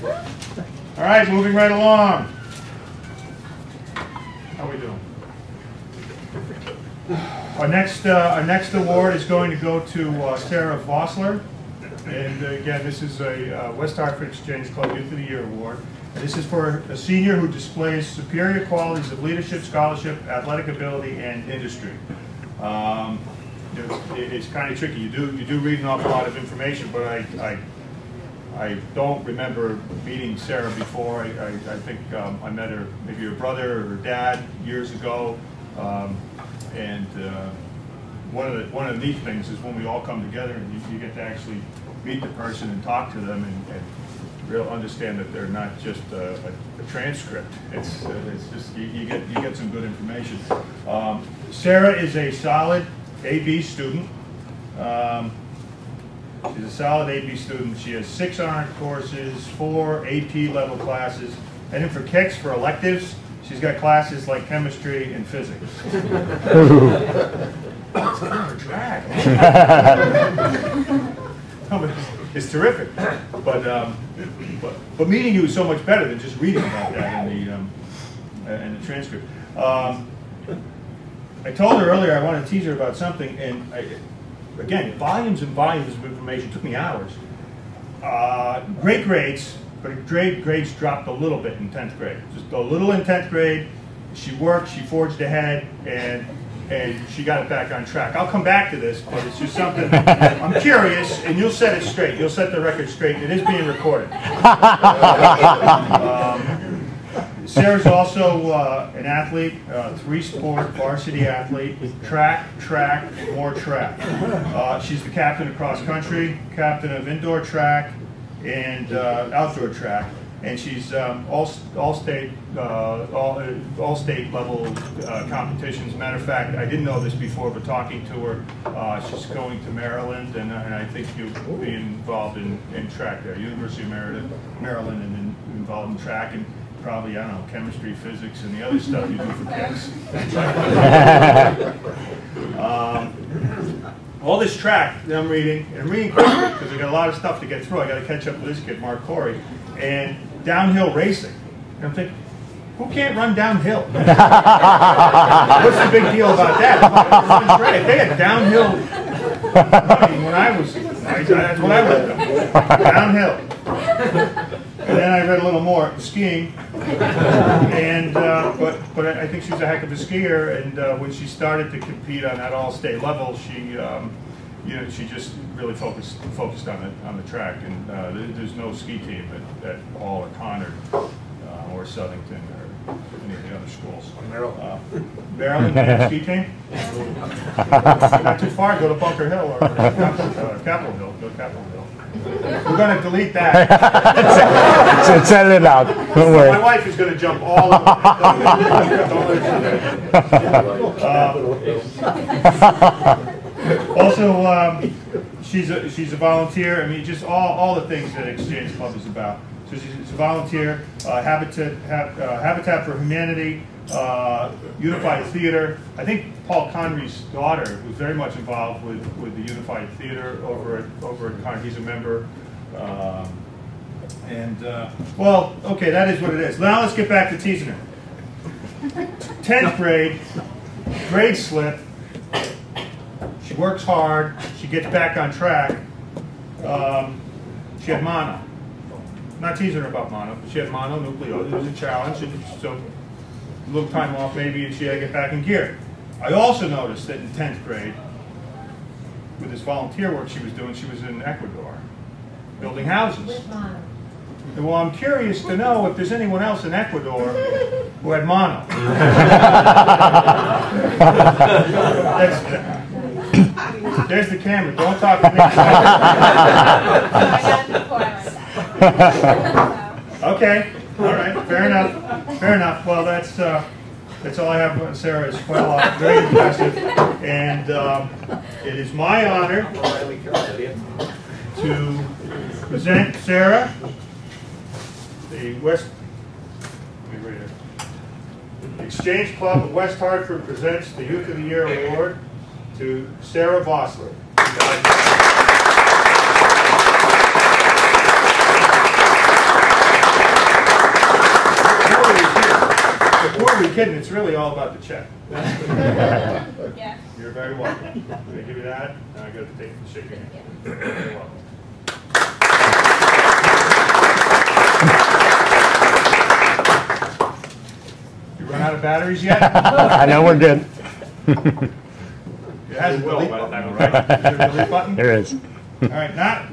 All right, moving right along. How are we doing? Our next award is going to go to Sarah Vossler. And again, this is a West Hartford Exchange Club Youth of the Year Award. And this is for a senior who displays superior qualities of leadership, scholarship, athletic ability, and industry. It's kind of tricky. You do read an awful lot of information, but I don't remember meeting Sarah before. I think I met her, maybe her brother or her dad, years ago. One of the neat things is when we all come together and you get to actually meet the person and talk to them and really understand that they're not just a transcript. It's just you get some good information. Sarah is a solid AB student. She's a solid AP student. She has 6 honor courses, 4 AP level classes, and then for kicks, for electives, she's got classes like chemistry and physics. It's kind of a drag. No, but it's terrific. But meeting you is so much better than just reading about that in the transcript. I told her earlier I wanted to tease her about something, and again, volumes and volumes of information. It took me hours. Great grades, but grades dropped a little bit in 10th grade. Just a little in 10th grade. She worked, she forged ahead, and she got it back on track. I'll come back to this, but it's just something I'm curious, and you'll set it straight. You'll set the record straight. It is being recorded. Sarah's also an athlete, 3-sport varsity athlete, track, and more track. She's the captain of cross country, captain of indoor track, and outdoor track. And she's all state level competitions. Matter of fact, I didn't know this before, but talking to her, she's going to Maryland, and I think you'll be involved in track there, University of Maryland, and involved in track, and probably, I don't know, chemistry, physics, and the other stuff you do for kids. All this track that I'm reading, and I'm reading quickly because I got a lot of stuff to get through. I got to catch up with this kid, Mark Corey, and downhill racing. And I'm thinking, who can't run downhill? What's the big deal about that? It's great. They had downhill running when I was, that's what I went downhill. And then I read a little more skiing, and but I think she's a heck of a skier. And when she started to compete on that all-state level, she she just really focused on the track. And there's no ski team at Hall or Conard or Southington or any of the other schools. Maryland ski team. Not too far. Go to Bunker Hill or Capitol Hill. Go to Capitol Hill. We're going to delete that. Send it out. Don't worry. My wife is going to jump all over. Also, she's a volunteer. I mean, just all the things that Exchange Club is about. So she's a volunteer. Habitat for Humanity, Unified Theater. I think Paul Conry's daughter was very much involved with the Unified Theater over at Conry. He's a member. Well, okay, that is what it is. Now let's get back to teasing her. 10th grade, grade slip. She works hard. She gets back on track. She had mono. Not teasing her about mono, but she had mononucleosis. It was a challenge, and so a little time off maybe, and she had to get back in gear. I also noticed that in 10th grade, with this volunteer work she was doing, she was in Ecuador, building houses. With mono. And well, I'm curious to know if there's anyone else in Ecuador who had mono. There's the camera. Don't talk to me. Okay. All right. Fair enough. Fair enough. Well, that's all I have on Sarah. Is quite a lot. Very impressive. And it is my honor to present Sarah the Exchange Club of West Hartford presents the Youth of the Year Award to Sarah Vossler. kidding. It's really all about the check. Yeah. You're very welcome. I'm going to give you that, and I got to take the shake your hand. You're very welcome. You run out of batteries yet? I know we're good. It hasn't will by the time, right? Is there a delete button? There is. All right, not.